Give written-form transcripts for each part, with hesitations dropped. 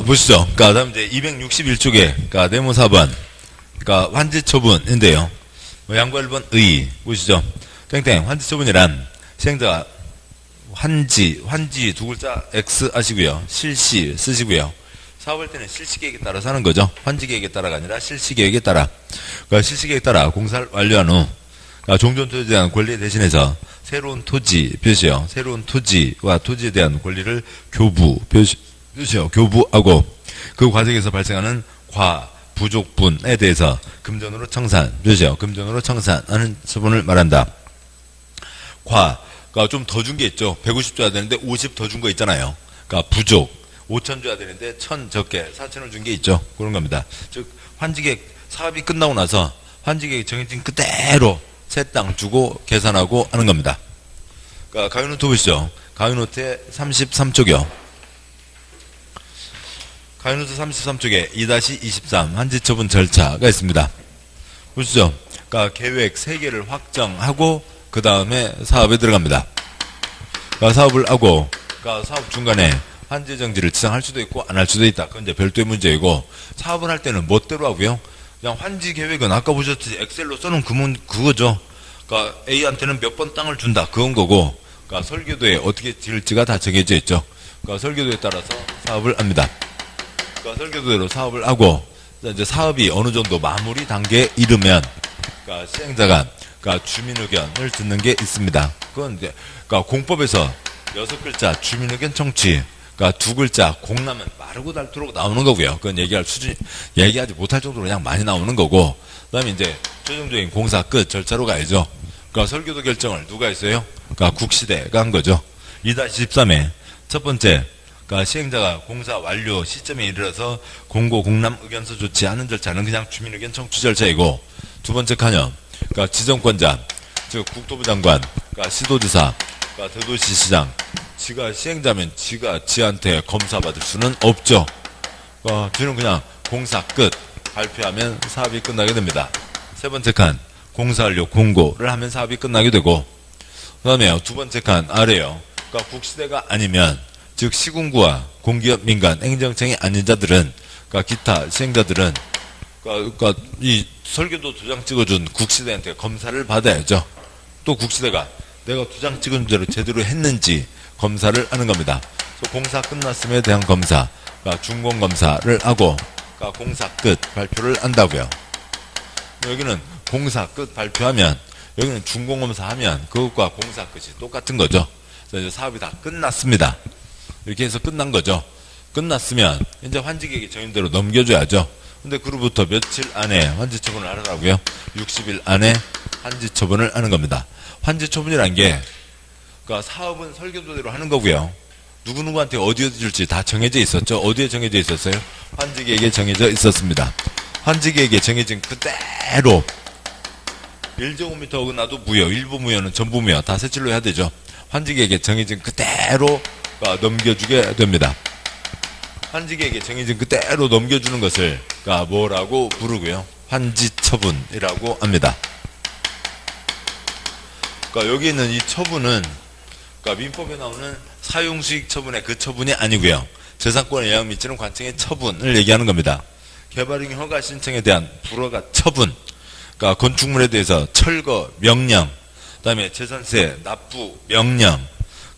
보시죠. 다음 이제 261쪽에, 네모 4번. 환지 처분인데요. 양보 1번 의. 보시죠. 땡땡. 환지 처분이란 시행자가 환지 두 글자 X 하시고요. 실시 쓰시고요. 사업할 때는 실시계획에 따라서 하는 거죠. 환지계획에 따라가 아니라 실시계획에 따라. 실시계획에 따라 공사를 완료한 후, 종전 토지에 대한 권리 대신해서 새로운 토지 표시요. 새로운 토지와 토지에 대한 권리를 표시요. 교부하고 그 과정에서 발생하는 부족분에 대해서 금전으로 청산 표시요. 금전으로 청산하는 처분을 말한다. 좀 더 준 게 있죠. 150 줘야 되는데 50 더 준 거 있잖아요. 부족 5천 줘야 되는데 1,000 적게 4,000을 준 게 있죠. 그런 겁니다. 즉 환지계획 사업이 끝나고 나서 환지계획 정해진 그대로 새 땅 주고 계산하고 하는 겁니다. 가위노트 보시죠. 가위노트의 33쪽이요. 가위노트 33쪽에 2-23 환지처분 절차가 있습니다. 보시죠. 계획 3개를 확정하고 그 다음에 사업에 들어갑니다. 사업을 하고 사업 중간에 환지 정지를 지정할 수도 있고 안 할 수도 있다. 그건 이제 별도의 문제이고, 사업을 할 때는 멋대로 하고요. 그냥 환지 계획은 아까 보셨듯이 엑셀로 써놓은 그거죠. A한테는 몇 번 땅을 준다. 그건 거고, 설계도에 어떻게 지을지가 다 정해져 있죠. 설계도에 따라서 사업을 합니다. 설계도대로 사업을 하고, 이제 사업이 어느 정도 마무리 단계에 이르면, 시행자가 주민 의견을 듣는 게 있습니다. 그건 이제 공법에서 6글자 주민 의견 청취, 2글자 공라면 마르고 닳도록 나오는 거고요. 그건 얘기하지 못할 정도로 그냥 많이 나오는 거고, 그 다음에 이제 최종적인 공사 끝 절차로 가야죠. 설계도 결정을 누가 했어요? 국시대가 한 거죠. 2-13에 첫 번째, 시행자가 공사 완료 시점에 이르러서 공고 공람 의견서 조치하는 절차는 그냥 주민 의견 청취 절차이고, 두 번째 칸요. 지정권자, 즉 국토부 장관, 시도지사, 대도시시장, 지가 시행자면 지한테 검사받을 수는 없죠. 저는 그냥 공사 끝 발표하면 사업이 끝나게 됩니다. 세 번째 칸, 공사 완료 공고를 하면 사업이 끝나게 되고, 그 다음에 두 번째 칸 아래요. 국시대가 아니면, 즉 시군구와 공기업 민간 행정청이 아닌 자들은, 기타 시행자들은, 이 설계도 2장 찍어준 국시대한테 검사를 받아야죠. 또 국시대가 내가 2장 찍은 대로 제대로 했는지 검사를 하는 겁니다. 공사 끝났음에 대한 검사, 준공검사를 하고, 공사 끝 발표를 한다고요. 여기는 공사 끝 발표하면, 여기는 준공검사 하면 그것과 공사 끝이 똑같은 거죠. 그래서 이제 사업이 다 끝났습니다. 이렇게 해서 끝난 거죠. 끝났으면 이제 환지계획이 정인대로 넘겨줘야죠. 근데 그로부터 며칠 안에 환지 처분을 하라고요? 60일 안에 환지 처분을 하는 겁니다. 환지 처분이란 게, 사업은 설계도대로 하는 거고요. 누구누구한테 어디에 줄지 다 정해져 있었죠. 어디에 정해져 있었어요? 환지계획에 정해져 있었습니다. 환지계획에 정해진 그대로 1제곱미터 어긋나도 무효, 일부 무효는 전부 무효 다 색칠로 해야 되죠. 환지계획에 정해진 그대로 넘겨주게 됩니다. 환지계획에 정해진 그대로 넘겨주는 것을 뭐라고 부르고요? 환지처분이라고 합니다. 여기 있는 이 처분은 민법에 나오는 사용수익 처분의 그 처분이 아니고요. 재산권에 영향 미치는 관청의 처분을 얘기하는 겁니다. 개발행위 허가 신청에 대한 불허가 처분, 건축물에 대해서 철거 명령, 그 다음에 재산세 납부 명령,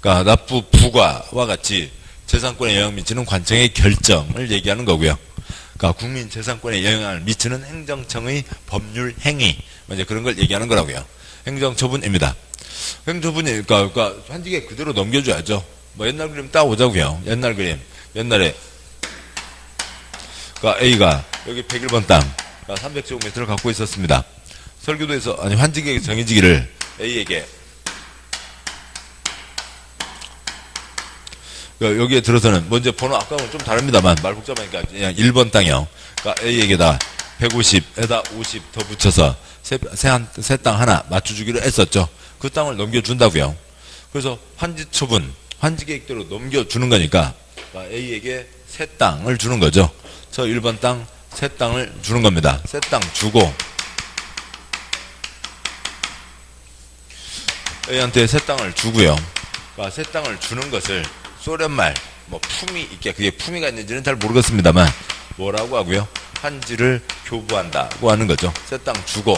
납부 부과와 같이 재산권에 영향을 미치는 관청의 결정을 얘기하는 거고요. 국민 재산권에 영향을 미치는 행정청의 법률 행위, 이제 그런 걸 얘기하는 거라고요. 행정처분입니다. 행정처분이, 환지계획 그대로 넘겨줘야죠. 옛날 그림 따오자고요. 옛날 그림. 옛날에, A가 여기 101번 땅, 300제곱미터를 갖고 있었습니다. 설계도에서, 환지계획이 정해지기를 A에게, 여기에 들어서는, 먼저 번호 아까는 좀 다릅니다만, 말 복잡하니까 그냥 1번 땅이요. A에게다 150에다 50 더 붙여서 새 땅 하나 맞춰주기로 했었죠. 그 땅을 넘겨준다고요. 그래서 환지처분, 환지계획대로 넘겨주는 거니까 A에게 새 땅을 주는 거죠. 저 1번 땅, 새 땅을 주는 겁니다. 새 땅 주고 A한테 새 땅을 주고요. 새 땅을 주는 것을 소련말 뭐 품이 있게, 그게 품위가 있는지는 잘 모르겠습니다만 뭐라고 하고요? 환지를 교부한다고 하는 거죠. 새 땅 주고.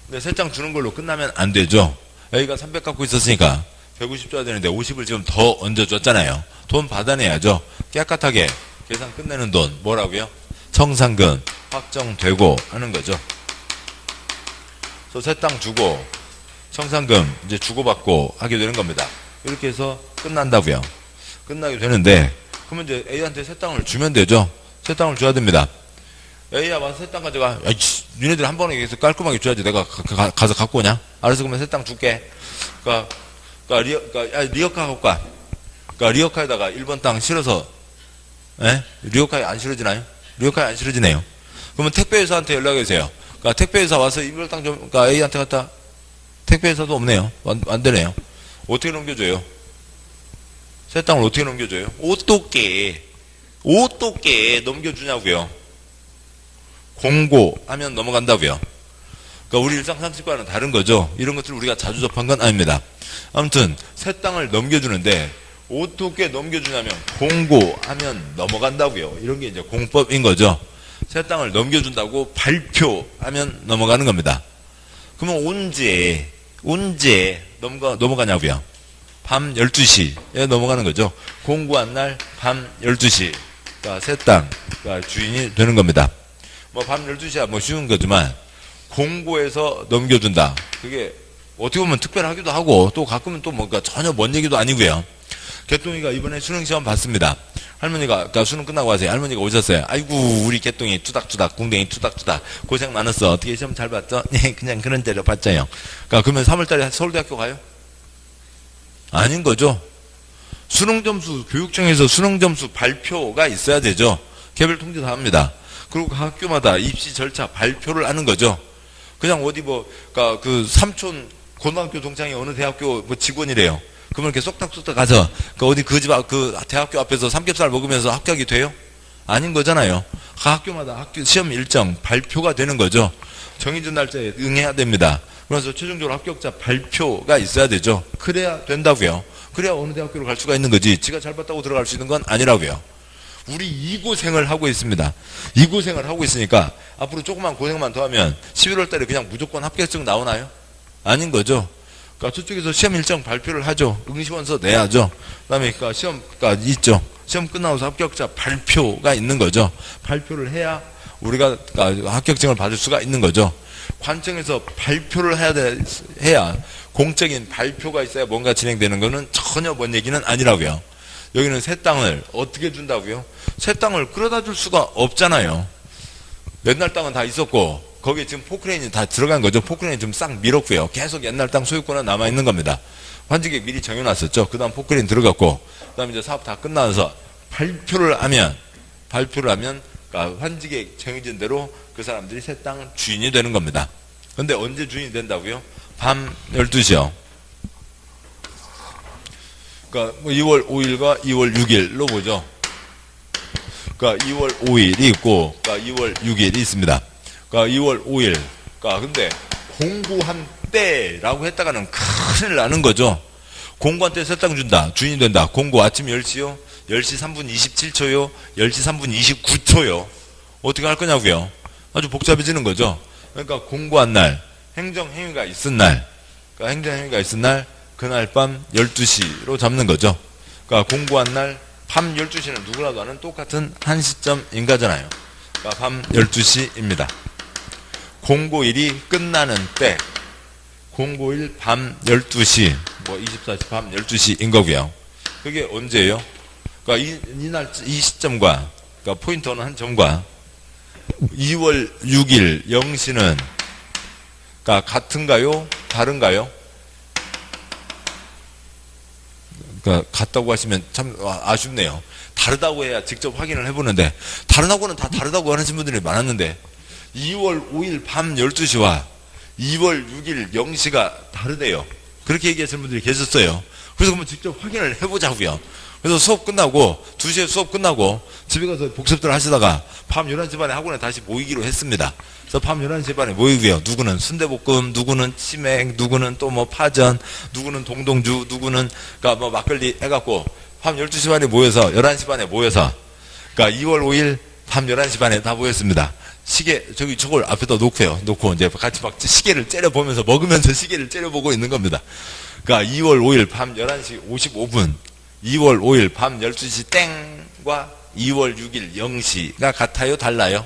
근데 새 땅 주는 걸로 끝나면 안 되죠. A가 300 갖고 있었으니까 150 줘야 되는데 50을 지금 더 얹어줬잖아요. 돈 받아내야죠. 깨끗하게 계산 끝내는 돈 뭐라고요? 청산금 확정되고 하는 거죠. 그래서 새 땅 주고 청산금 이제 주고받고 하게 되는 겁니다. 이렇게 해서 끝난다고요. 끝나게 되는데 그러면 이제 A한테 새 땅을 주면 되죠. 새 땅을 줘야 됩니다. A야 와서 새 땅 가져가. 야, 니네들 한 번에 계속 깔끔하게 줘야지. 내가 가서 갖고 오냐? 알았어, 그러면 새 땅 줄게. 리어카 갖고 가. 리어카에다가 1번 땅 실어서, 리어카에 안 실어지나요? 리어카에 안 실어지네요. 그러면 택배회사한테 연락해주세요. 택배회사 와서 1번 땅 좀, A한테 갖다, 택배회사도 없네요. 안 되네요. 어떻게 넘겨줘요? 새 땅을 어떻게 넘겨줘요? 어떻게 넘겨주냐고요? 공고하면 넘어간다고요. 그러니까 우리 일상상식과는 다른 거죠. 이런 것들을 우리가 자주 접한 건 아닙니다. 아무튼 새 땅을 넘겨주는데 어떻게 넘겨주냐면 공고하면 넘어간다고요. 이런 게 이제 공법인 거죠. 새 땅을 넘겨준다고 발표하면 넘어가는 겁니다. 그러면 언제 넘어가냐고요? 밤 12시에 넘어가는 거죠. 공고한 날 밤 12시. 그러니까 새 땅 주인이 되는 겁니다. 뭐 밤 12시야 뭐 쉬운 거지만 공고해서 넘겨준다. 그게 어떻게 보면 특별하기도 하고 또 가끔은 또 뭔가 전혀 먼 얘기도 아니고요. 개똥이가 이번에 수능시험 봤습니다. 할머니가 수능 끝나고 와서 할머니가 오셨어요. 아이고 우리 개똥이 투닥투닥 궁뎅이 투닥투닥 고생 많았어. 어떻게 시험 잘 봤죠? 네 그냥 그런 대로 봤죠요. 그러면 3월달에 서울대학교 가요? 아닌 거죠. 수능점수 교육청에서 수능점수 발표가 있어야 되죠. 개별 통지 다 합니다. 그리고 각 학교마다 입시 절차 발표를 하는 거죠. 그냥 어디 그 삼촌 고등학교 동창이 어느 대학교 직원이래요. 그러면 이렇게 쏙닥쏙닥 가서 어디 그 대학교 앞에서 삼겹살 먹으면서 합격이 돼요? 아닌 거잖아요. 각 학교마다 학교 시험 일정 발표가 되는 거죠. 정해진 날짜에 응해야 됩니다. 그래서 최종적으로 합격자 발표가 있어야 되죠. 그래야 된다고요. 그래야 어느 대학교로 갈 수가 있는 거지. 지가 잘 봤다고 들어갈 수 있는 건 아니라고요. 우리 이 고생을 하고 있습니다. 이 고생을 하고 있으니까 앞으로 조금만 고생만 더 하면 11월 달에 그냥 무조건 합격증 나오나요? 아닌 거죠. 그러니까 저쪽에서 시험 일정 발표를 하죠. 응시원서 내야죠. 그다음에 시험가 있죠. 시험 끝나서 합격자 발표가 있는 거죠. 발표를 해야 우리가 합격증을 받을 수가 있는 거죠. 관청에서 발표를 해야 공적인 발표가 있어야 뭔가 진행되는 거는 전혀 먼 얘기는 아니라고요. 여기는 새 땅을 어떻게 준다고요? 새 땅을 끌어다 줄 수가 없잖아요. 옛날 땅은 다 있었고 거기에 지금 포크레인이 다 들어간 거죠. 포크레인이 좀 싹 밀었고요. 계속 옛날 땅 소유권은 남아있는 겁니다. 환지객 미리 정해놨었죠. 그 다음 포크레인 들어갔고 그 다음에 이제 사업 다 끝나서 발표를 하면 환지객 정해진 대로 그 사람들이 새 땅 주인이 되는 겁니다. 근데 언제 주인이 된다고요? 밤 12시요. 그러니까 2월 5일과 2월 6일로 보죠. 그러니까 2월 5일이 있고, 2월 6일이 있습니다. 그러니까 2월 5일. 근데 공고한 때라고 했다가는 큰일 나는 거죠. 공고한 때 새 땅 준다. 주인이 된다. 공고 아침 10시요. 10시 3분 27초요. 10시 3분 29초요. 어떻게 할 거냐고요. 아주 복잡해지는 거죠. 그러니까 공고한 날, 행정행위가 있은 날, 그날 밤 12시로 잡는 거죠. 그러니까 공고한 날 밤 12시는 누구라도 아는 똑같은 한 시점인 거잖아요. 그러니까 밤 12시입니다. 공고일이 끝나는 때, 공고일 밤 12시, 24시 밤 12시인 거고요. 그게 언제예요? 그러니까 이 시점과, 포인트는 한 점과 2월 6일 0시는 같은가요? 다른가요? 같다고 하시면 참 아쉽네요. 다르다고 해야 직접 확인을 해보는데 다르다고는 다 다르다고 하시는 분들이 많았는데 2월 5일 밤 12시와 2월 6일 0시가 다르대요. 그렇게 얘기하시는 분들이 계셨어요. 그래서 그러면 직접 확인을 해보자고요. 그래서 수업 끝나고 2시에 수업 끝나고 집에 가서 복습들 하시다가 밤 11시 반에 학원에 다시 모이기로 했습니다. 그래서 밤 11시 반에 모이고요. 누구는 순대볶음, 누구는 치맥, 누구는 또 파전, 누구는 동동주, 누구는 막걸리 해갖고 밤 12시 반에 모여서 11시 반에 모여서 그러니까 2월 5일 밤 11시 반에 다 모였습니다. 시계 저걸 앞에다 놓고 이제 같이 막 시계를 째려보면서 먹으면서 시계를 째려보고 있는 겁니다. 그러니까 2월 5일 밤 11시 55분 2월 5일 밤 12시 땡과 2월 6일 0시가 같아요? 달라요?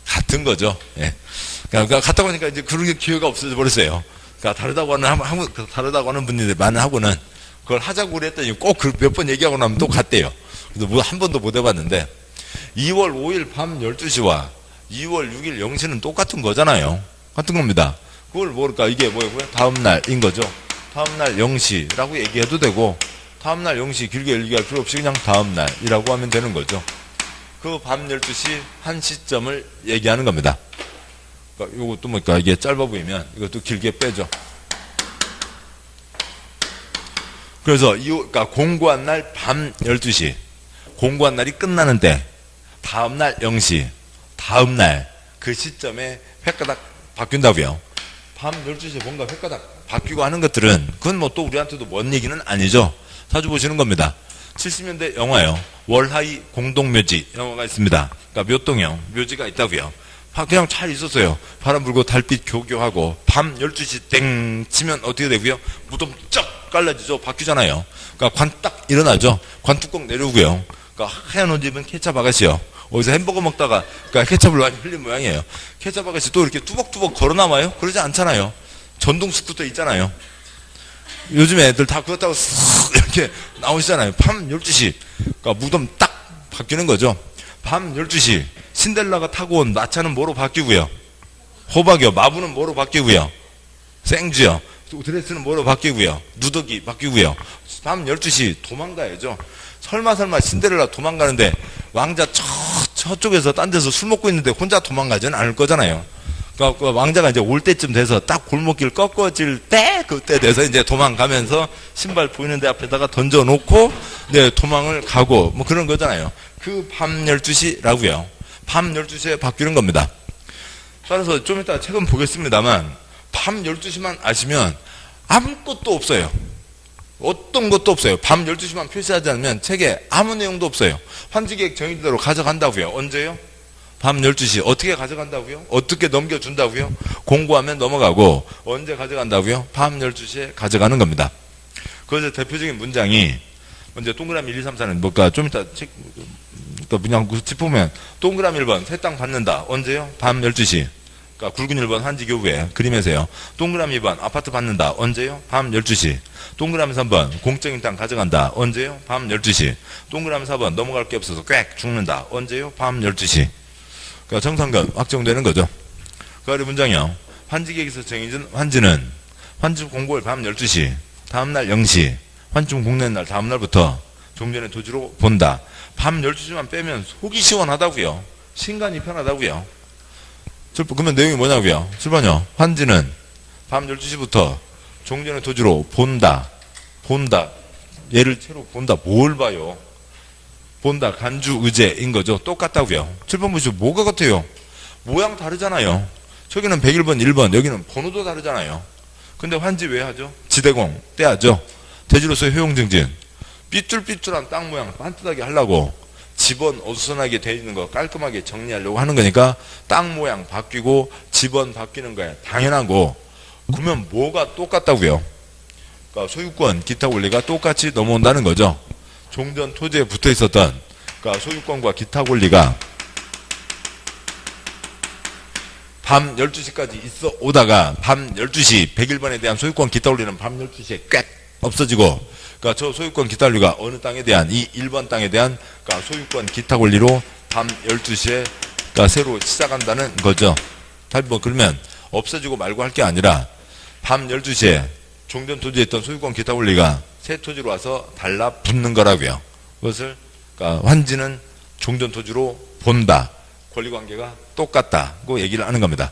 같은 거죠. 예. 그러니까 같다 보니까 이제 그런 게 기회가 없어져 버렸어요. 그러니까 다르다고 하는 분들이 많하고는 그걸 하자고 그랬더니 꼭 몇 번 얘기하고 나면 또 같대요. 그래서 뭐 한 번도 못 해봤는데 2월 5일 밤 12시와 2월 6일 0시는 똑같은 거잖아요. 같은 겁니다. 그걸 모를까 이게 뭐고요? 다음날인 거죠. 다음날 0시라고 얘기해도 되고 다음날 0시 길게 얘기할 필요 없이 그냥 다음날이라고 하면 되는 거죠. 그 밤 12시 한 시점을 얘기하는 겁니다. 그러니까 이것도 뭐니까 이게 짧아 보이면 이것도 길게 빼죠. 그래서 그러니까 공고한 날 밤 12시 공고한 날이 끝나는 때 다음날 0시 다음날 그 시점에 횟가닥 바뀐다고요. 밤 12시에 뭔가 횟가닥 바뀌고 하는 것들은 그건 뭐 또 우리한테도 먼 얘기는 아니죠. 자주 보시는 겁니다. 70년대 영화요. 월하이 공동묘지 영화가 있습니다. 그러니까 묘동형 묘지가 있다고요. 그냥 잘 있었어요. 바람 불고 달빛 교교하고 밤 12시 땡 치면 어떻게 되고요? 무덤 쩍 갈라지죠. 바뀌잖아요. 그러니까 관 딱 일어나죠. 관 뚜껑 내려오고요. 그러니까 하얀 옷 입은 케찹 아가씨요. 어디서 햄버거 먹다가 그러니까 케찹을 많이 흘린 모양이에요. 케찹 아가씨 또 이렇게 뚜벅뚜벅 걸어남아요? 그러지 않잖아요. 전동 스쿠터 있잖아요. 요즘 애들 다 그렇다고 쓱 이렇게 나오시잖아요. 밤 12시. 그러니까 무덤 딱 바뀌는 거죠. 밤 12시. 신데렐라가 타고 온 마차는 뭐로 바뀌고요? 호박이요. 마부는 뭐로 바뀌고요? 생쥐요. 드레스는 뭐로 바뀌고요? 누더기 바뀌고요. 밤 12시 도망가야죠. 설마 신데렐라 도망가는데 왕자 저쪽에서 딴 데서 술 먹고 있는데 혼자 도망가지는 않을 거잖아요. 그러니까 왕자가 이제 올 때쯤 돼서 딱 골목길 꺾어질 때 그때 돼서 이제 도망가면서 신발 보이는 데 앞에다가 던져놓고 네 도망을 가고 뭐 그런 거잖아요. 그 밤 12시라고요. 밤 12시에 바뀌는 겁니다. 따라서 좀 이따 책은 보겠습니다만 밤 12시만 아시면 아무것도 없어요. 어떤 것도 없어요. 밤 12시만 표시하지 않으면 책에 아무 내용도 없어요. 환지계획 정의대로 가져간다고요. 언제요? 밤 12시. 어떻게 가져간다고요? 어떻게 넘겨준다고요? 공부하면 넘어가고 언제 가져간다고요? 밤 12시에 가져가는 겁니다. 그래서 대표적인 문장이 먼저 동그라미 1, 2, 3, 4는 뭘까? 좀 이따 책 또 그냥 짚으면 동그라미 1번 새 땅 받는다. 언제요? 밤 12시. 그러니까 굵은 1번 한지교부에 그림에서요. 동그라미 2번 아파트 받는다. 언제요? 밤 12시. 동그라미 3번 공적인 땅 가져간다. 언제요? 밤 12시. 동그라미 4번 넘어갈 게 없어서 꽥 죽는다. 언제요? 밤 12시. 그러니까 정상금 확정되는 거죠. 그 아래 문장이요. 환지계획에서 정해진 환지는 환지 공고일 밤 12시, 다음날 0시, 환중 복내는 날 다음날부터 종전의 토지로 본다. 밤 12시만 빼면 속이 시원하다고요. 신간이 편하다고요. 그러면 내용이 뭐냐고요. 7번이요. 환지는 밤 12시부터 종전의 토지로 본다. 얘를 채로 본다. 뭘 봐요? 본다. 간주 의제인 거죠. 똑같다고요. 7번 보시죠. 뭐가 같아요? 모양 다르잖아요. 저기는 101번 1번 여기는 번호도 다르잖아요. 근데 환지 왜 하죠? 지대공 떼야죠. 대지로서의 효용증진. 삐뚤삐뚤한 땅 모양 반듯하게 하려고 집원 어수선하게 돼 있는 거 깔끔하게 정리하려고 하는 거니까 땅 모양 바뀌고 집원 바뀌는 거야. 당연하고 그러면 뭐가 똑같다고요? 그러니까 소유권 기타 권리가 똑같이 넘어온다는 거죠. 종전 토지에 붙어 있었던 그러니까 소유권과 기타 권리가 밤 12시까지 있어 오다가 밤 12시 101번에 대한 소유권 기타 권리는 밤 12시에 꽥 없어지고 그러니까 저 소유권 기타 권리가 어느 땅에 대한 이 1번 땅에 대한 그러니까 소유권 기타 권리로 밤 12시에 그러니까 새로 시작한다는 거죠. 뭐 그러면 없어지고 말고 할 게 아니라 밤 12시에 종전 토지에 있던 소유권 기타 권리가 새 토지로 와서 달라붙는 거라고요. 그것을 그러니까 환지는 종전 토지로 본다. 권리관계가 똑같다고 얘기를 하는 겁니다.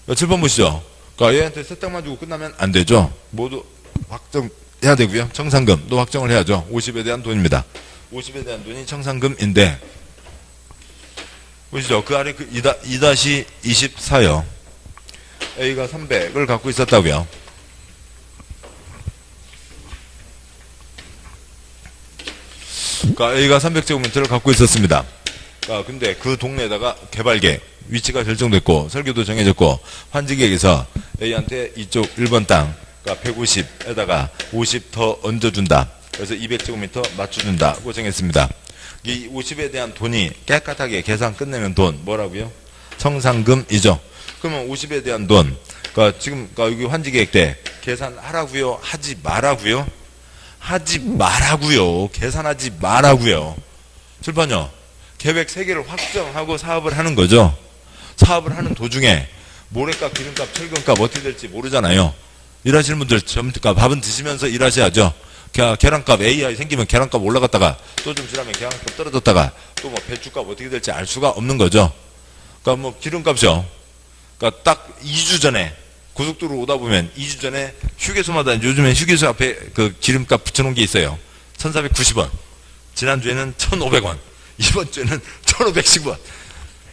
7번 보시죠. 그러니까 얘한테 새 땅만 주고 끝나면 안 되죠. 모두 확정해야 되고요. 청산금도 확정을 해야죠. 50에 대한 돈입니다. 50에 대한 돈이 청산금인데 보시죠. 그 아래 그 2-24요. A가 300을 갖고 있었다고요. 그러니까 A가 300제곱미터를 갖고 있었습니다. 근데 그 동네에다가 개발계획, 위치가 결정됐고, 설계도 정해졌고, 환지계획에서 A한테 이쪽 1번 땅, 그러니까 150에다가 50 더 얹어준다. 그래서 200제곱미터 맞춰준다고 정했습니다. 이 50에 대한 돈이 깨끗하게 계산 끝내면 돈, 뭐라고요? 청산금이죠. 그러면 50에 대한 돈, 지금, 여기 환지계획 때 계산하라고요? 하지 말라고요? 하지 말라고요. 계산하지 말라고요. 출판요. 계획 3개를 확정하고 사업을 하는 거죠. 사업을 하는 도중에 모래값, 기름값, 철근값 어떻게 될지 모르잖아요. 일하시는 분들 밥은 드시면서 일하셔야죠. 계란값 AI 생기면 계란값 올라갔다가 또 좀 지나면 계란값 떨어졌다가 또 뭐 배추값 어떻게 될지 알 수가 없는 거죠. 뭐 기름값이요. 딱 2주 전에 고속도로 오다 보면 2주 전에 휴게소마다 요즘에 휴게소 앞에 그 기름값 붙여놓은 게 있어요. 1,490원. 지난주에는 1,500원. 이번 주에는 1,510원.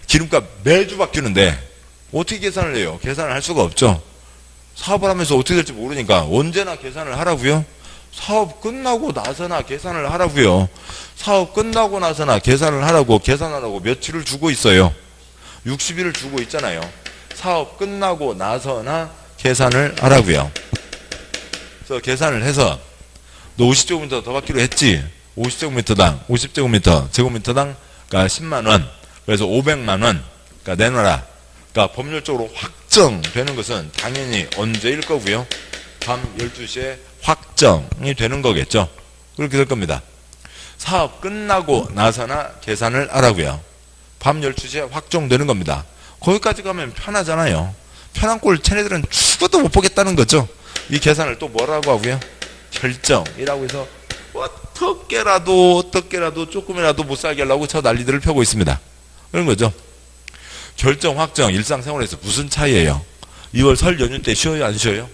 기름값 매주 바뀌는데 어떻게 계산을 해요? 계산을 할 수가 없죠. 사업을 하면서 어떻게 될지 모르니까 언제나 계산을 하라고요? 사업 끝나고 나서나 계산을 하라고요. 사업 끝나고 나서나 계산을 하라고 계산하라고 며칠을 주고 있어요. 60일을 주고 있잖아요. 사업 끝나고 나서나 계산을 하라고요. 그래서 계산을 해서 너 50제곱미터 더 받기로 했지? 50제곱미터당 50제곱미터 제곱미터당 10만원, 그래서 500만원 내놔라. 법률적으로 확정되는 것은 당연히 언제일 거고요. 밤 12시에 확정이 되는 거겠죠. 그렇게 될 겁니다. 사업 끝나고 나서나 계산을 하라고요. 밤 12시에 확정되는 겁니다. 거기까지 가면 편하잖아요. 편한 꼴 쟤네들은 죽어도 못 보겠다는 거죠. 이 계산을 또 뭐라고 하고요? 결정이라고 해서 어떻게라도 조금이라도 못 살게 하려고 저 난리들을 펴고 있습니다. 그런 거죠. 결정, 확정, 일상생활에서 무슨 차이예요? 2월 설 연휴 때 쉬어요, 안 쉬어요?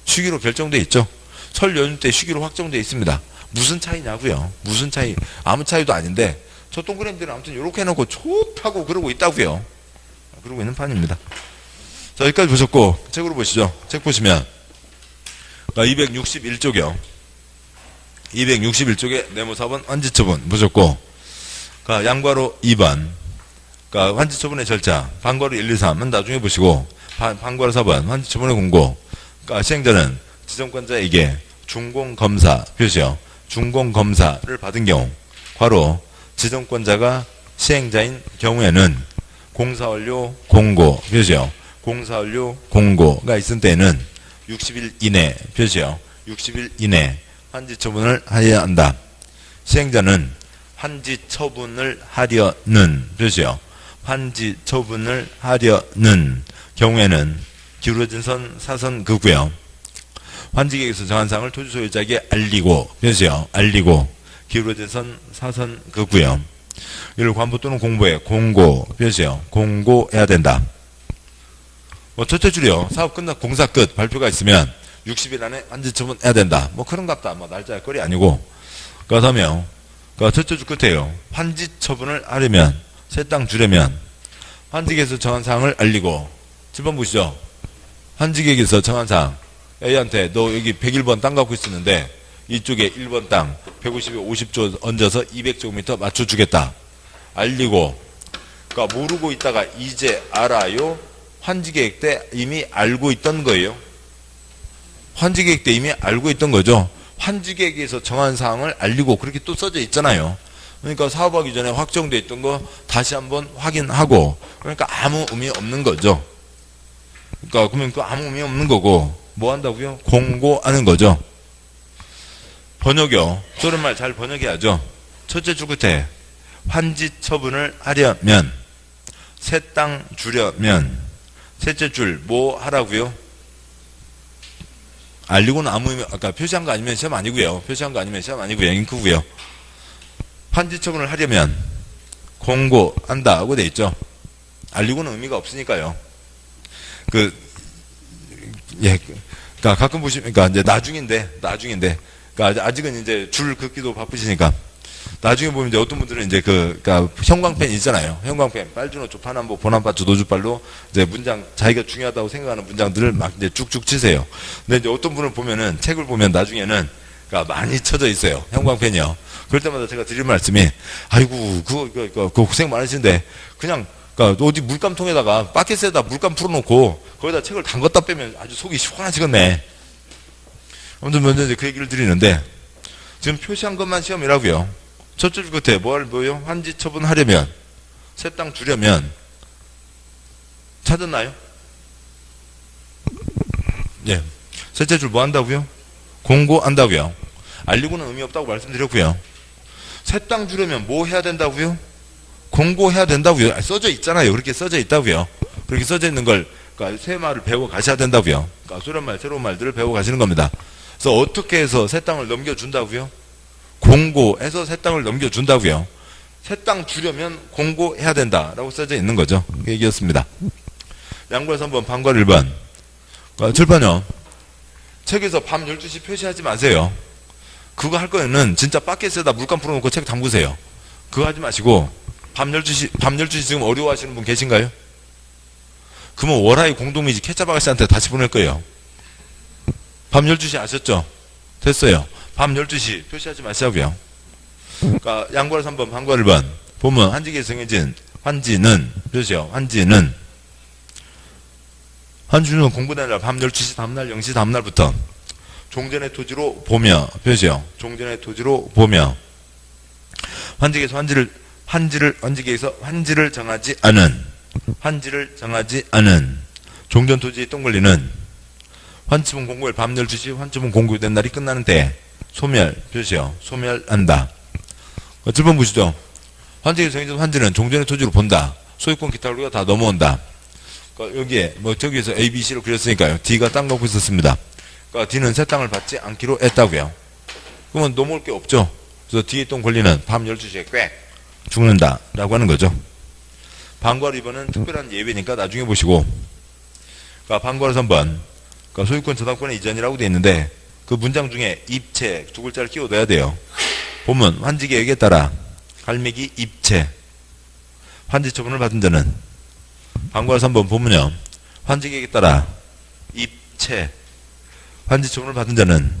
쉬기로 결정돼 있죠. 설 연휴 때 쉬기로 확정돼 있습니다. 무슨 차이냐고요? 무슨 차이? 아무 차이도 아닌데 저 동그라미들은 아무튼 이렇게 해놓고 좋다고 그러고 있다고요. 그러고 있는 판입니다. 자, 여기까지 보셨고 책으로 보시죠. 책 보시면 261쪽이요. 261쪽에 네모사본 환지처분 보셨고, 양괄호 2번 환지처분의 절차, 반괄호 1, 2, 3은 나중에 보시고, 반괄호 4번 환지처분의 공고, 시행자는 지정권자에게 준공검사 표시요. 준공검사를 받은 경우, 괄호 지정권자가 시행자인 경우에는 공사완료 공고 표시요. 공사완료 공고가 있을 때는 60일 이내 표시요. 60일 이내 환지처분을 하여야 한다. 시행자는 환지처분을 하려는 표시요. 환지처분을 하려는 경우에는 기울어진 선 사선 그고요. 환지계획에서 정한 사항을 토지 소유자에게 알리고 표시요. 알리고 기울어진 선 사선 그고요. 이를 관부 또는 공보에 공고 표시요. 공고해야 된다. 첫째 줄이요. 사업 끝나 공사 끝 발표가 있으면 60일 안에 환지처분 해야 된다. 그런갑다. 날짜의 거리 아니고. 그 다음에요. 첫째 줄 끝에요. 환지처분을 하려면, 새 땅 주려면, 환지계획에서 정한 사항을 알리고, 7번 보시죠. 환지계획에서 정한 사항. A한테 너 여기 101번 땅 갖고 있었는데, 이쪽에 1번 땅, 150에 50조 얹어서 200제곱미터 맞춰주겠다. 알리고, 모르고 있다가 이제 알아요? 환지계획 때 이미 알고 있던 거예요. 환지계획 때 이미 알고 있던 거죠. 환지계획에서 정한 사항을 알리고 그렇게 또 써져 있잖아요. 그러니까 사업하기 전에 확정돼 있던 거 다시 한번 확인하고, 그러니까 아무 의미 없는 거죠. 그러면 아무 의미 없는 거고, 뭐 한다고요? 공고하는 거죠. 번역이요. 저런 잘 번역해야죠. 첫째 줄 끝에 환지처분을 하려면, 새 땅 주려면, 셋째 줄 뭐 하라고요? 알리고는 아무 의미, 아까 표시한 거 아니면 시험 아니고요. 표시한 거 아니면 시험 아니고요. 잉크고요. 환지처분을 하려면 공고한다고 돼 있죠. 알리고는 의미가 없으니까요. 가끔 보시면, 이제 나중인데, 아직은 이제 줄 긋기도 바쁘시니까. 나중에 보면 이제 어떤 분들은 이제 형광펜 있잖아요. 형광펜, 빨주노초, 파남보, 보남파초, 노주빨로 이제 문장, 자기가 중요하다고 생각하는 문장들을 막 이제 쭉쭉 치세요. 근데 이제 어떤 분을 보면은, 책을 보면 나중에는, 많이 쳐져 있어요. 형광펜이요. 그럴 때마다 제가 드릴 말씀이, 아이고, 그거 고생 많으신데, 그냥, 그니까, 어디 물감통에다가, 바켓에다 물감 풀어놓고, 거기다 책을 담갔다 빼면 아주 속이 시원하시겠네. 아무튼 먼저 이제 그 얘기를 드리는데, 지금 표시한 것만 시험이라고요. 첫 줄 끝에 뭐요? 환지 처분하려면, 새 땅 주려면, 찾았나요? 예. 셋째 줄 뭐 한다고요? 공고한다고요. 알리고는 의미 없다고 말씀드렸고요. 새 땅 주려면 뭐 해야 된다고요? 공고해야 된다고요. 써져 있잖아요. 그렇게 써져 있다고요. 그렇게 써져 있는 걸, 그러니까 새 말을 배워 가셔야 된다고요. 그러니까 소련말, 새로운 말들을 배워 가시는 겁니다. 그래서 어떻게 해서 새 땅을 넘겨준다고요? 공고해서 새 땅을 넘겨준다고요. 새 땅 주려면 공고해야 된다라고 써져 있는 거죠. 그 얘기였습니다. 양괄 3번, 반괄 1번. 칠판요. 책에서 밤 12시 표시하지 마세요. 그거 할 거에는 진짜 바켓에다 물감 풀어놓고 책 담그세요. 그거 하지 마시고, 밤 12시 지금 어려워하시는 분 계신가요? 그러면 월하이 공동미지 케찹 아가씨한테 다시 보낼 거예요. 밤 12시 아셨죠? 됐어요. 밤 12시 표시하지 마시고요. 그러니까 양괄 3번, 반괄 1번. 보면 한지기에 정해진 환지는, 표시요. 환지는 공부된 날 밤 12시 다음날 0시 다음날부터 종전의 토지로 보며, 표시요. 종전의 토지로 보며 환지기에서 환지를 정하지 않은 종전 토지의 똥걸리는 환치분 공고일 밤 12시 환치분 공고된 날이 끝나는 때 소멸, 표시요. 소멸한다. 7번 보시죠. 환지기에서 정해진 환지는 종전의 토지로 본다. 소유권 기타 권리가 다 넘어온다. 그러니까 여기에 뭐 저기에서 A, B, C로 그렸으니까요. D가 땅 갖고 있었습니다. 그러니까 D는 새 땅을 받지 않기로 했다고요. 그러면 넘어올 게 없죠. 그래서 D의 똥 권리는 밤 12시에 꽥 죽는다 라고 하는 거죠. 반괄 2번은 특별한 예외니까 나중에 보시고, 그러니까 반괄 3번, 그러니까 소유권 저당권의 이전이라고 되어 있는데 그 문장 중에 입체 두 글자를 끼워 넣어야 돼요. 보면 환지계획에 따라 갈매기 입체 환지 처분을 받은 자는, 반괄 3번 보면요. 환지계획에 따라 입체 환지 처분을 받은 자는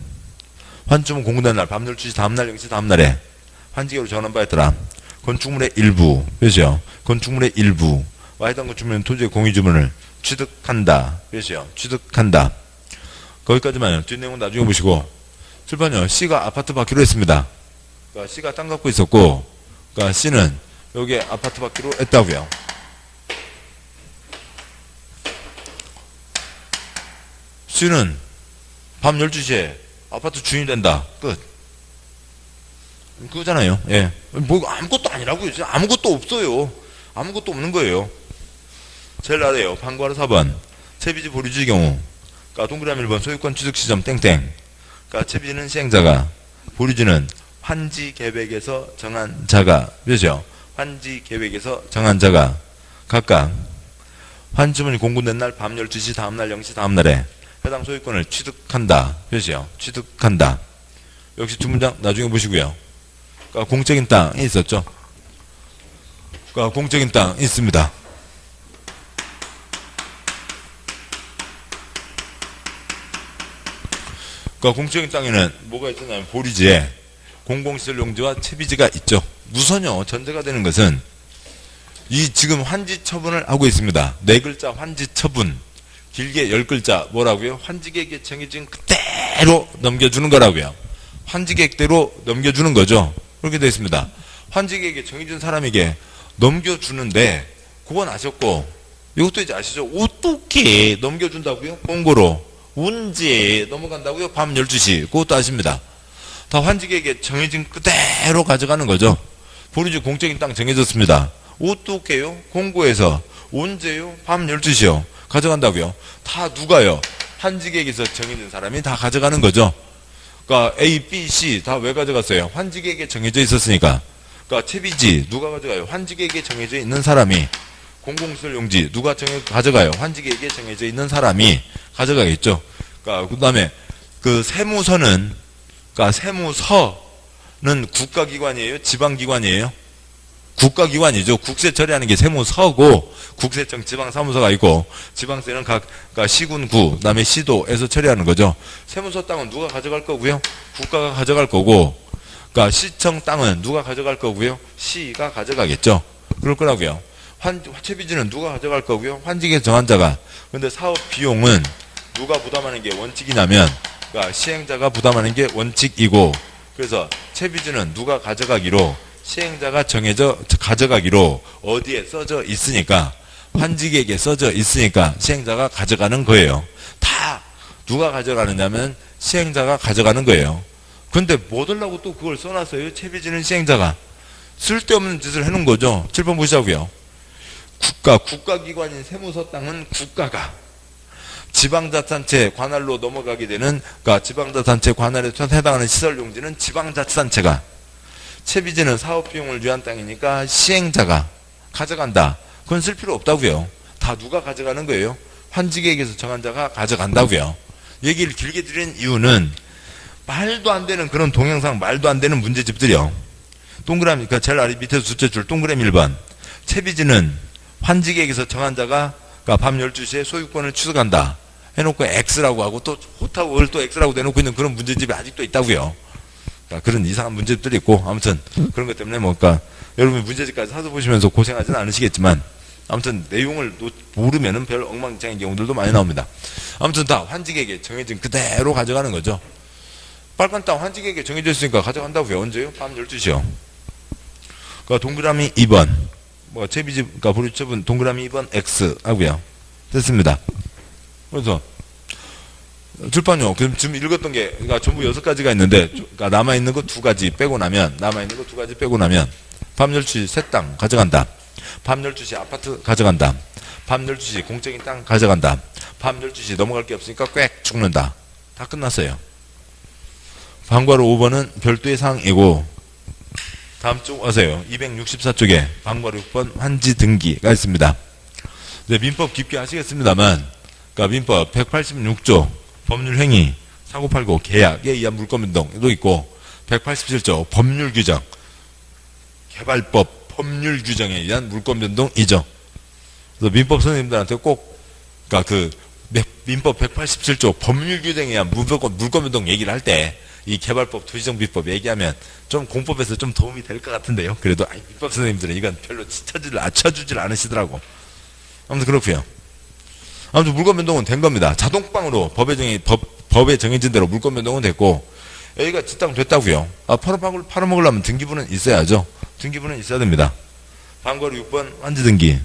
환처분 공고된 날 밤 12시 다음날 0시 다음날에 환지계획으로 전환 바였더라. 건축물의 일부, 그렇죠? 건축물의 일부와 해당 건축물은 토지의 공유주문을 취득한다. 그렇죠? 취득한다. 거기까지만요. 뒷내용은 나중에 보시고, 칠판요. C가 아파트 받기로 했습니다. 그러니까 C가 땅 갖고 있었고, 그러니까 C는 여기에 아파트 받기로 했다고요. C는 밤 12시에 아파트 주인이 된다. 끝. 그거잖아요. 예. 뭐 아무것도 아니라고요. 아무것도 없어요. 아무것도 없는 거예요. 제일 아래요. 반괄 4번. 채비지 보류지의 경우. 그러니까 동그라미 1번 소유권 취득 시점 땡땡. 그러니까 채비지는 시행자가, 보류지는 환지 계획에서 정한 자가, 그렇죠? 환지 계획에서 정한 자가 각각 환지문이 공고된 날 밤 12시 다음날 0시 다음날에 해당 소유권을 취득한다. 그렇죠? 취득한다. 역시 두 문장 나중에 보시고요. 그러니까 공적인 땅이 있었죠. 그러니까 공적인 땅이 있습니다. 그러니까 공적인 땅에는 뭐가 있었냐면 보류지에 공공시설 용지와 채비지가 있죠. 우선요, 전제가 되는 것은 이 지금 환지 처분을 하고 있습니다. 4글자 환지 처분. 길게 10글자 뭐라고요? 환지계획에 정해진 그대로 넘겨주는 거라고요. 환지계획대로 넘겨주는 거죠. 그렇게 되어 있습니다. 환지계획에 정해진 사람에게 넘겨주는데, 그건 아셨고, 이것도 이제 아시죠? 어떻게 넘겨준다고요? 공고로. 언제 넘어간다고요? 밤 12시. 그것도 아십니다. 다 환지계획에 정해진 그대로 가져가는 거죠. 보류지 공적인 땅 정해졌습니다. 어떻게요? 공고에서. 언제요? 밤 12시요. 가져간다고요. 다 누가요? 환지계획에서 정해진 사람이 다 가져가는 거죠. 그러니까 A, B, C 다 왜 가져갔어요? 환지계획에 정해져 있었으니까. 그러니까 채비지 누가 가져가요? 환지계획에 정해져 있는 사람이. 공공시설 용지 누가 가져가요? 환지계획에 정해져 있는 사람이 가져가겠죠. 그러니까 그 다음에 그 세무서는, 그러니까 세무서는 국가기관이에요? 지방기관이에요? 국가기관이죠. 국세 처리하는 게 세무서고, 국세청 지방사무소가 있고, 지방세는 그러니까 시군구, 그 다음에 시도에서 처리하는 거죠. 세무서 땅은 누가 가져갈 거고요? 국가가 가져갈 거고, 그러니까 시청 땅은 누가 가져갈 거고요? 시가 가져가겠죠. 그럴 거라고요. 채비지는 누가 가져갈 거고요? 환직에서 정한 자가. 근데 사업 비용은 누가 부담하는 게 원칙이냐면, 그러니까 시행자가 부담하는 게 원칙이고, 그래서 채비지는 누가 가져가기로, 시행자가 정해져 가져가기로 어디에 써져 있으니까, 환직에게 써져 있으니까 시행자가 가져가는 거예요. 다 누가 가져가느냐면 시행자가 가져가는 거예요. 근데 뭐 들라고 또 그걸 써놨어요? 채비지는 시행자가. 쓸데없는 짓을 해놓은 거죠. 7번 보시자고요. 국가기관인 세무서 땅은 국가가 지방자치단체 관할로 넘어가게 되는, 그러니까 지방자치단체 관할에 해당하는 시설용지는 지방자치단체가, 채비지는 사업비용을 위한 땅이니까 시행자가 가져간다. 그건 쓸 필요 없다고요. 다 누가 가져가는 거예요? 환직계획에서 정한 자가 가져간다고요. 얘기를 길게 드린 이유는 말도 안 되는 그런 동영상, 말도 안 되는 문제집들이요. 동그라미, 그러니까 제일 아래 밑에서 둘째 줄 동그라미 1번. 채비지는 환직계획에서 정한 자가, 그러니까 밤 12시에 소유권을 취득한다 해놓고 X라고 하고, 또 호타고 그걸 또 X라고 내놓고 있는 그런 문제집이 아직도 있다고요. 그러니까 그런 이상한 문제집들이 있고, 아무튼 그런 것 때문에 뭐, 그러니까 여러분 문제집까지 찾아보시면서 고생하지는 않으시겠지만, 아무튼 내용을 모르면은 별 엉망진창인 경우들도 많이 나옵니다. 아무튼 다 환직에게 정해진 그대로 가져가는 거죠. 빨간 땅 환직에게 정해져 있으니까 가져간다고요. 언제요? 밤 12시요. 그러니까 동그라미 2번. 뭐 채비지, 그러니까 보류처분 동그라미 2번 X 하고요. 됐습니다. 그래서 줄판요. 지금 읽었던 게, 그러니까 전부 6가지가 있는데, 그러니까 남아있는 거 2가지 빼고 나면, 밤 12시 새 땅 가져간다. 밤 12시 아파트 가져간다. 밤 12시 공적인 땅 가져간다. 밤 12시 넘어갈 게 없으니까 꽥 죽는다. 다 끝났어요. 방과로 5번은 별도의 사항이고, 다음 쪽 와서요. 264쪽에 방과로 6번 환지 등기가 있습니다. 네, 민법 깊게 하시겠습니다만, 그러니까 민법 186조 법률행위, 사고팔고 계약에 의한 물권변동도 있고, 187조 법률규정, 개발법 법률규정에 의한 물권변동이죠. 그래서 민법 선생님들한테 꼭, 그러니까 그 민법 187조 법률규정에 의한 물권변동 얘기를 할 때, 이 개발법, 도시정비법 얘기하면 좀 공법에서 좀 도움이 될 것 같은데요. 그래도 민법 선생님들은 이건 별로 쳐주질 않으시더라고. 아무튼 그렇고요. 아무튼 물권변동은 된 겁니다. 자동방으로 법에 정해진 대로 물권변동은 됐고, 여기가 지땅 됐다고요. 팔아먹으려면 등기부는 있어야죠. 등기부는 있어야 됩니다. 방과로 6번 환지등기.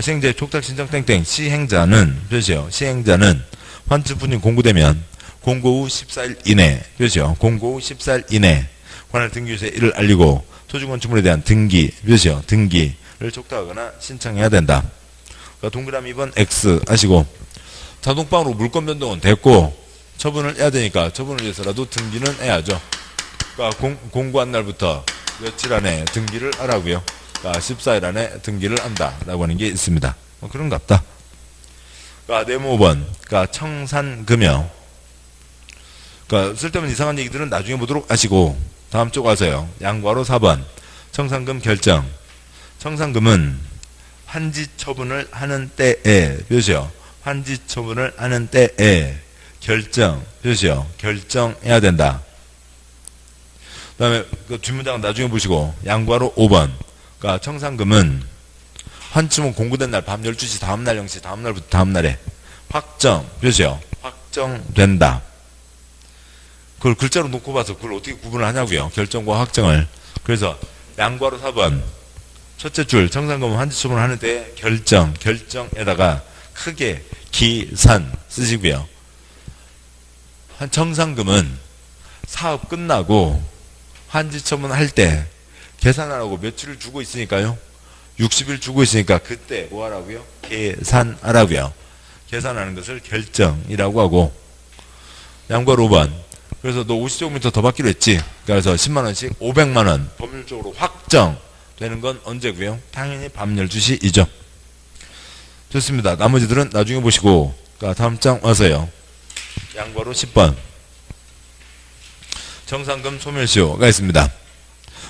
시행자의 촉탁 신청 땡땡. 시행자는 표시요. 시행자는 환지분이 공고되면 공고 후 14일 이내, 표시요. 공고 후 14일 이내 관할 등기소에 이를 알리고 토지건축물에 대한 등기, 표시요. 등기를 촉탁하거나 신청해야 된다. 그러니까 동그라미 2번 X 하시고, 자동방으로 물권변동은 됐고 처분을 해야 되니까 처분을 위해서라도 등기는 해야죠. 그러니까 공고한 날부터 며칠 안에 등기를 하라고요. 그러니까 14일 안에 등기를 한다라고 하는 게 있습니다. 그런갑다. 그러니까 네모 5번, 그러니까 청산금요. 그러니까 쓸데없는 이상한 얘기들은 나중에 보도록 하시고, 다음 쪽 와서요. 양과로 4번 청산금 결정. 청산금은 환지 처분을 하는 때에, 표시요. 환지 처분을 하는 때에 결정, 표시요. 결정해야 된다. 그 다음에 그 뒷문장은 나중에 보시고, 양과로 5번. 그러니까 청산금은 환지처분 공고된 날 밤 12시 다음날 0시 다음날부터 다음날에 확정, 표시요. 확정된다. 그걸 글자로 놓고 봐서 그걸 어떻게 구분을 하냐고요. 결정과 확정을. 그래서 양과로 4번 첫째 줄 청산금은 환지처분을 하는 때 결정에다가 크게 기산 쓰시고요. 청산금은 사업 끝나고 환지처분 할 때 계산하라고 며칠을 주고 있으니까요. 60일 주고 있으니까 그때 뭐 하라고요? 계산하라고요. 계산하는 것을 결정이라고 하고, 양과로 5번. 그래서 너 50제곱미터 더 받기로 했지. 그래서 10만원씩 500만원 법률적으로 확정되는 건 언제고요? 당연히 밤 12시이죠. 좋습니다. 나머지들은 나중에 보시고, 그러니까 다음 장 와서요. 양과로 10번. 청산금 소멸시효가 있습니다.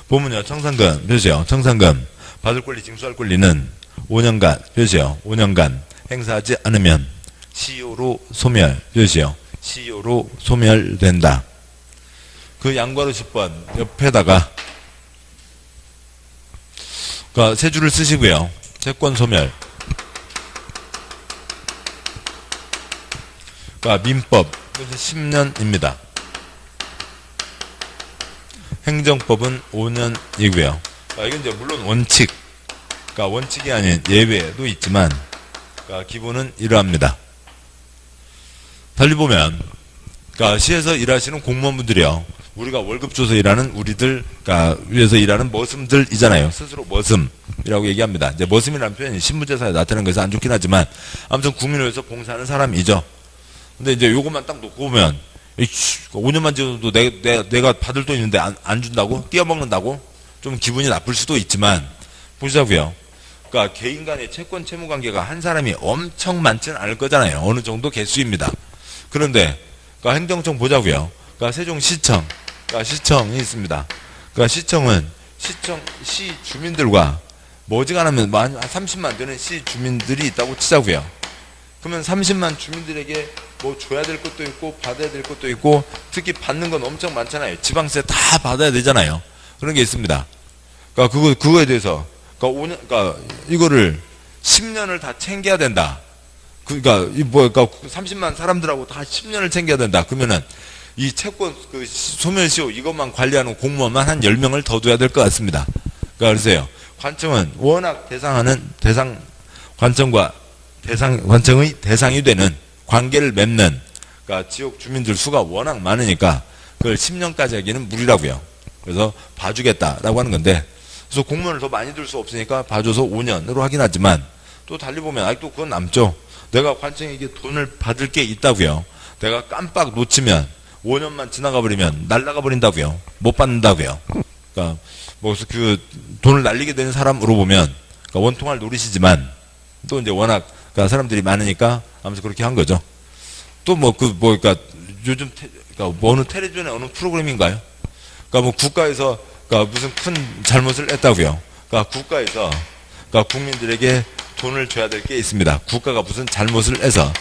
보면요. 청산금, 표시요. 청산금 받을 권리, 징수할 권리는 5년간, 표시요. 5년간 행사하지 않으면 시효로 소멸, 표시요. 시효로 소멸된다. 그 양괄호 10번 옆에다가 그러니까 세 줄을 쓰시고요. 채권 소멸. 그러니까 민법 10년입니다. 행정법은 5년이고요. 그러니까 이건 이제 물론 원칙, 그러니까 원칙이 아닌 예외도 있지만, 그러니까 기본은 이러합니다. 달리 보면, 그러니까 시에서 일하시는 공무원분들이요. 우리가 월급 줘서 일하는 우리들, 그러니까 위에서 일하는 머슴들이잖아요. 스스로 머슴이라고 얘기합니다. 이제 머슴이라는 표현이 신분제사에 나타나는 것은 안 좋긴 하지만, 아무튼 국민을 위해서 봉사하는 사람이죠. 근데 이제 요것만 딱 놓고 보면, 5년만 지어도 내가 받을 돈 있는데 안 준다고? 띄어먹는다고? 좀 기분이 나쁠 수도 있지만, 보시자고요. 그러니까 개인 간의 채권 채무 관계가 한 사람이 엄청 많지는 않을 거잖아요. 어느 정도 개수입니다. 그런데, 그러니까 행정청 보자고요. 그러니까 세종시청, 그러니까 시청이 있습니다. 그러니까 시청은 시 주민들과 어지간하면 한 30만 되는 시 주민들이 있다고 치자고요. 그러면 30만 주민들에게 뭐 줘야 될 것도 있고 받아야 될 것도 있고 특히 받는 건 엄청 많잖아요. 지방세 다 받아야 되잖아요. 그런 게 있습니다. 그러니까 그거에 대해서 그러니까 이거를 10년을 다 챙겨야 된다. 그러니까 30만 사람들하고 다 10년을 챙겨야 된다. 그러면은 이 채권 소멸시효 이것만 관리하는 공무원만 한 10명을 더 둬야 될 것 같습니다. 그러니까 그러세요. 관청은 워낙 관청의 대상이 되는 관계를 맺는, 그러니까 지역 주민들 수가 워낙 많으니까 그걸 10년까지 하기는 무리라고요. 그래서 봐주겠다라고 하는 건데, 그래서 공무원을 더 많이 둘 수 없으니까 봐줘서 5년으로 하긴 하지만, 또 달리 보면 아직도 그건 남죠. 내가 관청에게 돈을 받을 게 있다고요. 내가 깜빡 놓치면 5년만 지나가 버리면 날라가 버린다고요. 못 받는다고요. 그러니까 뭐 그 돈을 날리게 되는 사람으로 보면, 그러니까 원통할 노릇이지만 또 이제 워낙 그러니까 사람들이 많으니까 아무튼 그렇게 한 거죠. 또 그러니까 요즘 그러니까 어느 텔레비전의 어느 프로그램인가요? 그러니까 뭐 국가에서 그러니까 무슨 큰 잘못을 했다고요. 그러니까 국가에서 그러니까 국민들에게 돈을 줘야 될 게 있습니다. 국가가 무슨 잘못을 해서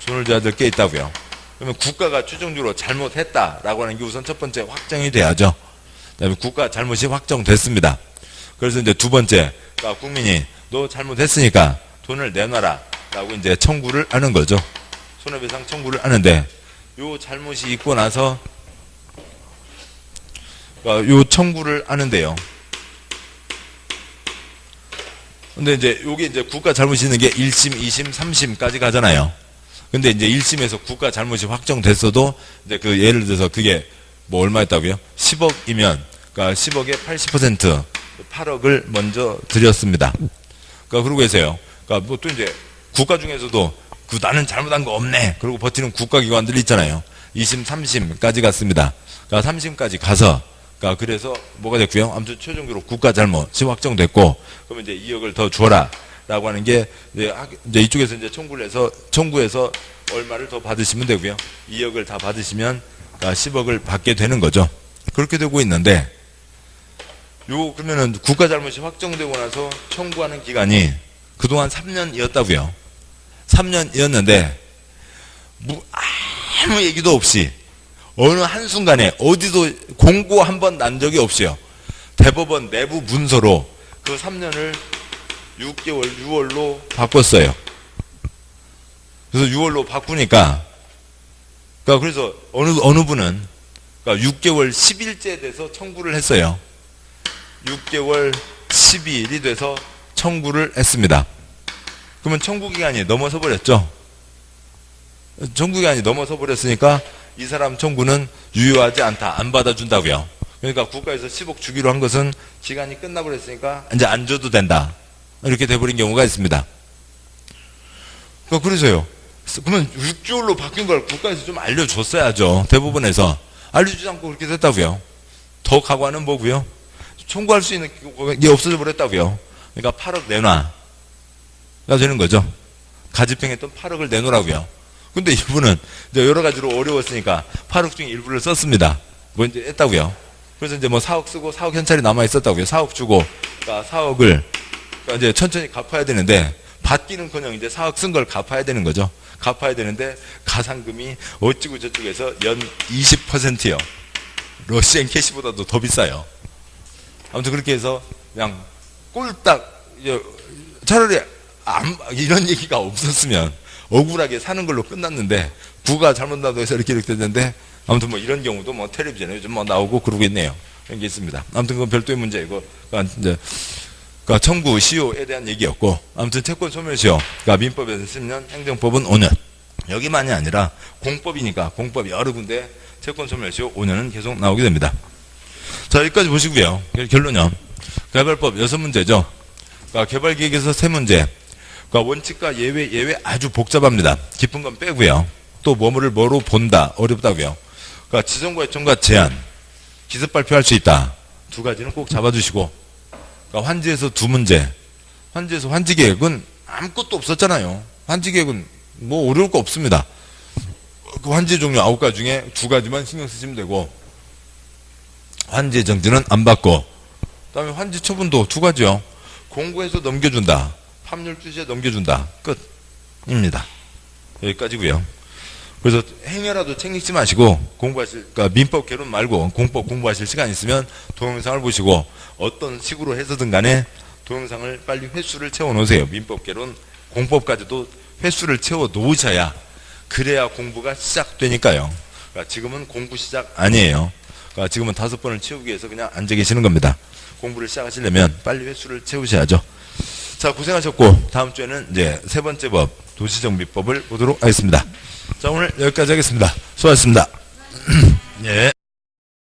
돈을 줘야 될 게 있다고요. 그러면 국가가 최종적으로 잘못했다라고 하는 게 우선 첫 번째 확정이 돼야죠. 그다음에 국가 잘못이 확정됐습니다. 그래서 이제 두 번째, 그러니까 국민이 너 잘못했으니까 돈을 내놔라 라고 이제 청구를 하는 거죠. 손해배상 청구를 하는데, 요 잘못이 있고 나서 그러니까 요 청구를 하는데요. 근데 이제 요게 이제 국가 잘못이 있는 게 1심, 2심, 3심까지 가잖아요. 근데 이제 1심에서 국가 잘못이 확정됐어도 이제 그 예를 들어서 그게 뭐 얼마였다고요? 10억이면 그러니까 10억의 80% 8억을 먼저 드렸습니다. 그러니까 그러고 계세요. 그러니까 뭐 또 이제 국가 중에서도 나는 잘못한 거 없네. 그리고 버티는 국가기관들이 있잖아요. 2심, 3심까지 갔습니다. 그러니까 3심까지 가서, 그러니까 그래서 뭐가 됐고요. 아무튼 최종적으로 국가 잘못이 확정됐고, 그러면 이제 2억을 더 줘라. 라고 하는 게, 이제 이쪽에서 이제 청구해서 얼마를 더 받으시면 되고요. 2억을 다 받으시면, 그러니까 10억을 받게 되는 거죠. 그렇게 되고 있는데, 그러면은 국가 잘못이 확정되고 나서 청구하는 기간이 그동안 3년이었다고요. 3년이었는데 아무 얘기도 없이 어느 한순간에 어디도 공고 한 번 난 적이 없어요. 대법원 내부 문서로 그 3년을 6월로 바꿨어요. 그래서 6월로 바꾸니까 그래서 어느 분은 6개월 10일째 돼서 청구를 했어요. 6개월 12일이 돼서 청구를 했습니다. 그러면 청구기간이 넘어서 버렸죠. 청구기간이 넘어서 버렸으니까 이 사람 청구는 유효하지 않다. 안 받아준다고요. 그러니까 국가에서 10억 주기로 한 것은 기간이 끝나버렸으니까 이제 안 줘도 된다. 이렇게 돼버린 경우가 있습니다. 그래서요. 그러면 6개월로 바뀐 걸 국가에서 좀 알려줬어야죠. 대법원에서. 알려주지 않고 그렇게 됐다고요. 더 각오하는 뭐고요. 청구할 수 있는 게 없어져 버렸다고요. 그러니까 8억 내놔. 가 되는 거죠. 가집행했던 8억을 내놓으라고요. 근데 이분은 이제 여러 가지로 어려웠으니까 8억 중에 일부를 썼습니다. 뭐 이제 했다고요. 그래서 이제 뭐 4억 쓰고 4억 현찰이 남아 있었다고요. 4억 주고, 그러니까 4억을 그러니까 이제 천천히 갚아야 되는데, 받기는커녕 이제 4억 쓴 걸 갚아야 되는 거죠. 갚아야 되는데 가상금이 어찌고 저쪽에서 연 20%요. 러시안 캐시보다도 더 비싸요. 아무튼 그렇게 해서 그냥 꼴딱 차라리 이런 얘기가 없었으면 억울하게 사는 걸로 끝났는데 부가 잘못 나도 해서 이렇게 됐는데 아무튼 뭐 이런 경우도 뭐 텔레비전에 요즘 뭐 나오고 그러고 있네요. 그런 게 있습니다. 아무튼 그건 별도의 문제이고 이제 청구 시효에 대한 얘기였고 아무튼 채권 소멸시효 민법에서 10년 행정법은 5년 여기만이 아니라 공법이니까 공법이 여러 군데 채권 소멸시효 5년은 계속 나오게 됩니다. 자 여기까지 보시고요. 결론요. 개발법 6문제죠. 개발계획에서 3문제. 원칙과 예외 아주 복잡합니다. 깊은 건 빼고요. 또 뭐로 본다 어렵다고요. 지정과 요청과 제한 기습 발표할 수 있다. 두 가지는 꼭 잡아주시고 환지에서 2문제. 환지에서 환지계획은 아무것도 없었잖아요. 환지계획은 뭐 어려울 거 없습니다. 환지 종류 9가지 중에 2가지만 신경 쓰시면 되고 환지 정지는 안 받고 그 다음에 환지 처분도 2가지요. 공고해서 넘겨준다. pháp률 주시에 넘겨준다. 끝입니다. 여기까지고요. 그래서 행여라도 챙기지 마시고 공부하실 민법 개론 말고 공법 공부하실 시간 있으면 동영상을 보시고 어떤 식으로 해서든 간에 동영상을 빨리 횟수를 채워 놓으세요. 민법 개론 공법까지도 횟수를 채워 놓으셔야 그래야 공부가 시작되니까요. 지금은 공부 시작 아니에요. 지금은 5번을 채우기 위해서 그냥 앉아 계시는 겁니다. 공부를 시작하시려면 빨리 횟수를 채우셔야죠. 자, 고생하셨고 다음 주에는 이제 3번째 법 도시정비법을 보도록 하겠습니다. 자, 오늘 여기까지 하겠습니다. 수고하셨습니다. 예.